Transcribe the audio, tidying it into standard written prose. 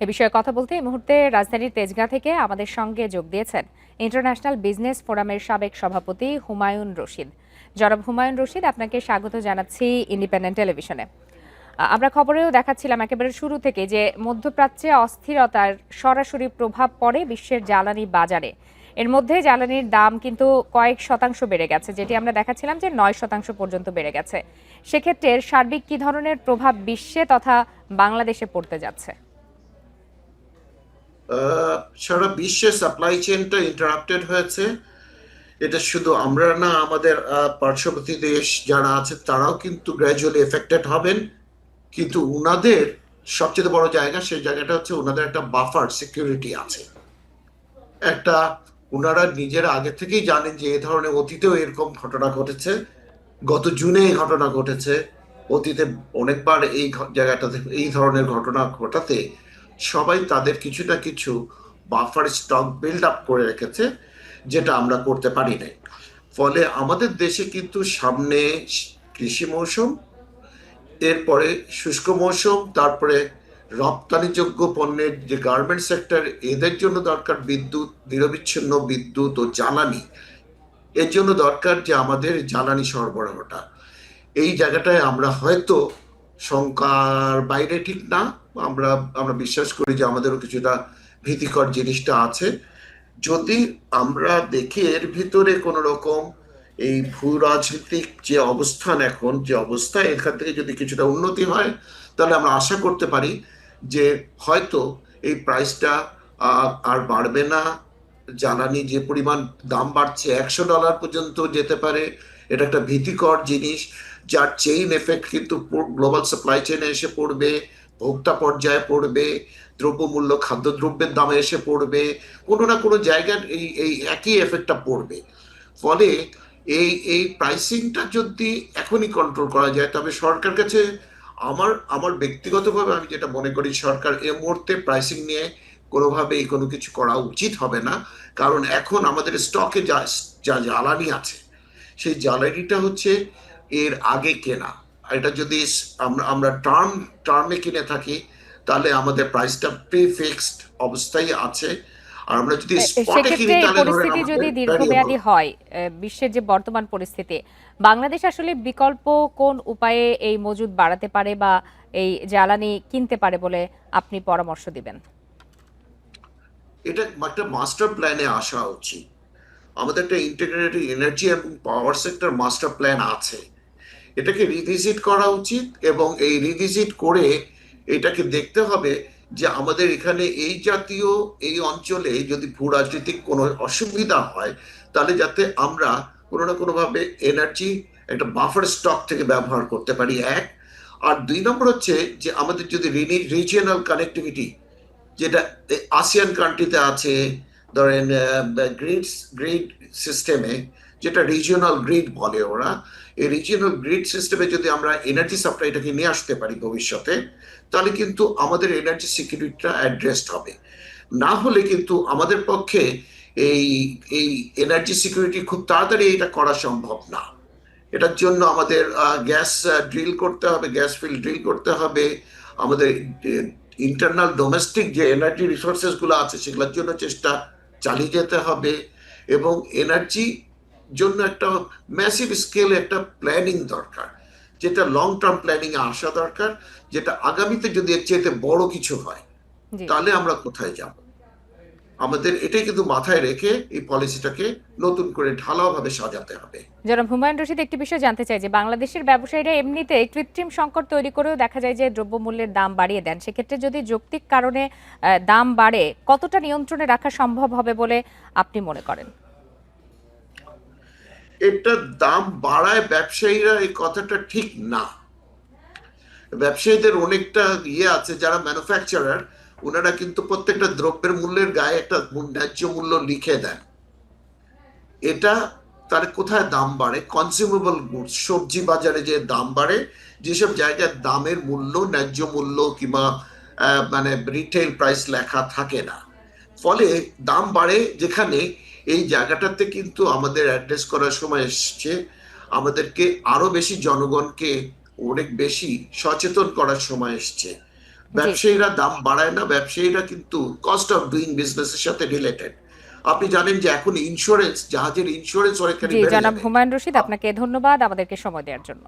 এ বিষয়ে কথা বলতে এই মুহূর্তে রাজধানীর তেজগাঁ থেকে আমাদের সঙ্গে যোগ দিয়েছেন ইন্টারন্যাশনাল বিজনেস ফোরামের সাবেক সভাপতি হুমায়ুন রশিদ। জনাব হুমায়ুন রশিদ, আপনাকে স্বাগত জানাচ্ছি ইন্ডিপেন্ডেন্ট টেলিভিশনে। আমরা খবরেও দেখাচ্ছিলাম একেবারে শুরু থেকে যে মধ্যপ্রাচ্যে অস্থিরতার সরাসরি প্রভাব পড়ে বিশ্বের জ্বালানি বাজারে। এর মধ্যে জ্বালানির দাম কিন্তু কয়েক শতাংশ বেড়ে গেছে, যেটি আমরা দেখাচ্ছিলাম যে 9% পর্যন্ত বেড়ে গেছে। সেক্ষেত্রে সার্বিক কি ধরনের প্রভাব বিশ্বে তথা বাংলাদেশে পড়তে যাচ্ছে? সারা বিশ্বে সাপ্লাই চেইনটা ইন্টারাপ্টেড হয়েছে। এটা শুধু আমরা না, আমাদের পার্শ্ববর্তী দেশ যারা আছে তারাও কিন্তু গ্র্যাজুয়ালি এফেক্টেড হবেন। কিন্তু উনাদের সবচেয়ে বড় জায়গা, সেই জায়গাটা হচ্ছে উনাদের একটা বাফার সিকিউরিটি আছে। একটা উনারা নিজেরা আগে থেকেই জানেন যে এ ধরনের অতীতেও এরকম ঘটনা ঘটেছে। গত জুনে এই ঘটনা ঘটেছে। অতীতে অনেকবার এই জায়গাটাতে এই ধরনের ঘটনা ঘটাতে সবাই তাদের কিছু না কিছু বাফার স্টক বিল্ড আপ করে রেখেছে, যেটা আমরা করতে পারি নাই। ফলে আমাদের দেশে কিন্তু সামনে কৃষি মৌসুম, এরপরে শুষ্ক মৌসুম, তারপরে রপ্তানিযোগ্য পণ্যের যে গার্মেন্ট সেক্টর, এদের জন্য দরকার বিদ্যুৎ, নিরবিচ্ছিন্ন বিদ্যুৎ ও জ্বালানি। এর জন্য দরকার যে আমাদের জ্বালানি সরবরাহটা। এই জায়গাটায় আমরা হয়তো শঙ্কার বাইরে ঠিক না। আমরা আমরা বিশ্বাস করি যে আমাদেরও কিছুটা ভীতিকর জিনিসটা আছে। যদি আমরা দেখি এর ভিতরে কোন রকম এই ভূ রাজনৈতিক যে অবস্থান, এখন যে অবস্থা, এখান থেকে যদি কিছুটা উন্নতি হয়, তাহলে আমরা আশা করতে পারি যে হয়তো এই প্রাইসটা আর বাড়বে না। জ্বালানি যে পরিমাণ দাম বাড়ছে, $100 পর্যন্ত যেতে পারে। এটা একটা ভীতিকর জিনিস, যার চেইন এফেক্ট কিন্তু গ্লোবাল সাপ্লাই চেইনে এসে পড়বে, ভোক্তা পর্যায়ে পড়বে, দ্রব্যমূল্য খাদ্যদ্রব্যের দামে এসে পড়বে। কোনো না কোনো জায়গার এই এই একই এফেক্টটা পড়বে। ফলে এই এই প্রাইসিংটা যদি এখনই কন্ট্রোল করা যায়, তবে সরকার কাছে আমার আমার ব্যক্তিগতভাবে আমি যেটা মনে করি, সরকার এই মুহূর্তে প্রাইসিং নিয়ে কোনোভাবেই কোনো কিছু করা উচিত হবে না। কারণ এখন আমাদের স্টকে যা যা জ্বালানি আছে, সেই জ্বালানিটা হচ্ছে এর আগে কেনা। এটা যদি আমরা আমরা টার্মে কিনে থাকি, তাহলে আমাদের প্রাইসটা প্রি ফিক্সড অবস্থায় আছে। আর আমরা যদি স্পটে কিনি, সেক্ষেত্রে এই তাহলে ধরেন পরিস্থিতি আমাদের যদি ভ্যারিয়েবল। দীর্ঘমেয়াদী হয়, বিশ্বের যে বর্তমান পরিস্থিতি, বাংলাদেশ আসলে বিকল্প কোন উপায়ে এই মজুদ বাড়াতে পারে বা এই জ্বালানি কিনতে পারে বলে আপনি পরামর্শ দিবেন? এটা একটা মাস্টার প্ল্যানে আসা উচিত। আমাদের একটা ইন্টিগ্রেটেড এনার্জি এবং পাওয়ার সেক্টর মাস্টার প্ল্যান আছে। এটাকে রিভিজিট করা উচিত, এবং এই রিভিজিট করে এটাকে দেখতে হবে যে আমাদের এখানে এই জাতীয় এই অঞ্চলে যদি ভূ রাজনৈতিক কোনো অসুবিধা হয়, তাহলে যাতে আমরা কোনো না কোনোভাবে এনার্জি একটা বাফার স্টক থেকে ব্যবহার করতে পারি, এক। আর দুই নম্বর হচ্ছে যে আমাদের যদি রিজিয়নাল কানেক্টিভিটি, যেটা আসিয়ান কান্ট্রিতে আছে, ধরেন গ্রিড গ্রিড সিস্টেমে, যেটা রিজিওনাল গ্রিড বলে ওরা, এই রিজিওনাল গ্রিড সিস্টেমে যদি আমরা এনার্জি সাপ্লাইটাকে নিয়ে আসতে পারি ভবিষ্যতে, তাহলে কিন্তু আমাদের এনার্জি সিকিউরিটিটা অ্যাড্রেসড হবে। না হলে কিন্তু আমাদের পক্ষে এই এই এনার্জি সিকিউরিটি খুব তাড়াতাড়ি এটা করা সম্ভব না। এটার জন্য আমাদের গ্যাস ড্রিল করতে হবে, গ্যাস ফিল্ড ড্রিল করতে হবে। আমাদের ইন্টারনাল ডোমেস্টিক যে এনার্জি রিসোর্সেস গুলো আছে, সেগুলোর জন্য চেষ্টা চালিয়ে যেতে হবে। এবং এনার্জি জন্য একটা ম্যাসিভ স্কেলে একটা প্ল্যানিং দরকার, যেটা লং টার্ম প্ল্যানিং এ আসা দরকার, যেটা আগামীতে যদি এর চেয়ে বড় কিছু হয়, জি। তাহলে আমরা কোথায় যাব। আমাদের এটাই কিন্তু মাথায় রেখে এই পলিসিটাকে নতুন করে ঢালাওভাবে সাজাতে হবে। জনাব হুমায়ুন রশিদ, একটি বিষয় জানতে চাই যে বাংলাদেশের ব্যবসায়ীরা এমনিতে কৃত্রিম সংকট তৈরি করেও দেখা যায় যে দ্রব্যমূল্যের দাম বাড়িয়ে দেন। সেক্ষেত্রে যদি যৌক্তিক কারণে দাম বাড়ে, কতটা নিয়ন্ত্রণে রাখা সম্ভব হবে বলে আপনি মনে করেন? এটা দাম বাড়ায় ব্যবসায়ীরা, এই কথাটা ঠিক না। ব্যবসায়ীদের অনেকটা আছে, যারা ম্যানুফ্যাকচারার, ওনারা কিন্তু প্রত্যেকটা দ্রব্যের মূল্যের গায়ে একটা ন্যায্য মূল্য লিখে দেন। এটা তার কোথায় দাম বাড়ে, কনজিউমেবল গুডস, সবজি বাজারে যে দাম বাড়ে, যেসব জায়গায় দামের মূল্য, ন্যায্য মূল্য কিংবা মানে রিটেল প্রাইস লেখা থাকে না। ফলে দাম বাড়ে যেখানে, এই জায়গাটাতে কিন্তু আমাদের অ্যাড্রেস করার সময় এসছে। আমাদেরকে আরো বেশি জনগণকে অনেক বেশি সচেতন করার সময় এসছে। জি ব্যবসায়ীরা দাম বাড়ায় না, ব্যবসায়ীরা কিন্তু কস্ট অফ ডুইং বিজনেসের সাথে রিলেটেড। আপনি জানেন যে এখন ইন্স্যুরেন্স, জাহাজের ইন্স্যুরেন্স অনেকখানি জি বেড়ে জনাব যাবে। হুমায়ুন রশিদ, আপনাকে ধন্যবাদ আমাদেরকে সময় দেওয়ার জন্য।